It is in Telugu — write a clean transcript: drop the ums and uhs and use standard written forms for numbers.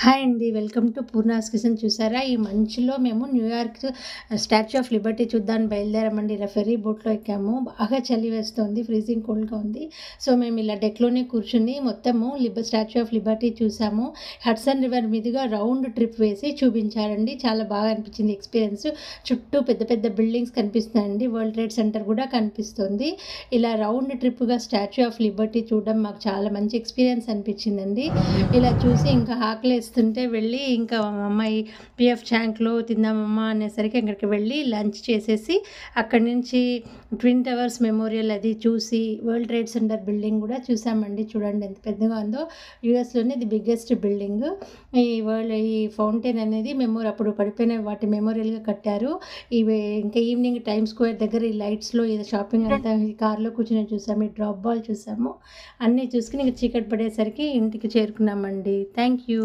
హాయ్ అండి. Welcome to Poorna's kitchen. చూసారా, ఈ మంచులో మేము న్యూయార్క్ స్టాచ్యూ ఆఫ్ లిబర్టీ చూద్దామని బయలుదేరామండి. ఇలా ఫెర్రీ బోట్‌లో ఎక్కాము. బాగా చలి వేస్తుంది. ఫ్రీజింగ్ కోల్డ్‌గా ఉంది. సో, మేము ఇలా డెక్‌లోనే కూర్చుని మొత్తము స్టాచ్యూ ఆఫ్ లిబర్టీ చూసాము. హడ్సన్ రివర్ మీదుగా రౌండ్ ట్రిప్ వేసి చూపించారండి. చాలా బాగా అనిపించింది ఎక్స్‌పీరియన్స్. చుట్టూ పెద్ద పెద్ద బిల్డింగ్స్ కనిపిస్తున్నాయండి. వరల్డ్ ట్రేడ్ సెంటర్ కూడా కనిపిస్తుంది. ఇలా రౌండ్ ట్రిప్‌గా స్టాచ్యూ ఆఫ్ లిబర్టీ చూడడం మాకు చాలా మంచి ఎక్స్‌పీరియన్స్ అనిపించిందండి. ఇలా చూసి ఇంకా ఆకలేస్తుంటే వెళ్ళి ఇంకా మా అమ్మాయి పిఎఫ్ చాంక్లో తిందామమ్మా అనేసరికి అక్కడికి వెళ్ళి లంచ్ చేసేసి అక్కడి నుంచి ట్విన్ టవర్స్ మెమోరియల్ అది చూసి వరల్డ్ ట్రేడ్ సెంటర్ బిల్డింగ్ కూడా చూసామండి. చూడండి ఎంత పెద్దగా ఉందో. యూఎస్లోనే ది బిగ్గెస్ట్ బిల్డింగ్. ఈ ఫౌంటైన్ అనేది అప్పుడు పడిపోయిన వాటి మెమోరియల్గా కట్టారు. ఇవి ఇంకా ఈవినింగ్ టైమ్ స్క్వేర్ దగ్గర ఈ లైట్స్లో ఏదో షాపింగ్ అంతా ఈ కార్లో కూర్చొని చూసాము. ఈ డ్రాప్ బాల్ చూసాము. అన్నీ చూసుకుని ఇంక చీకటి పడేసరికి ఇంటికి చేరుకున్నామండి. Thank you.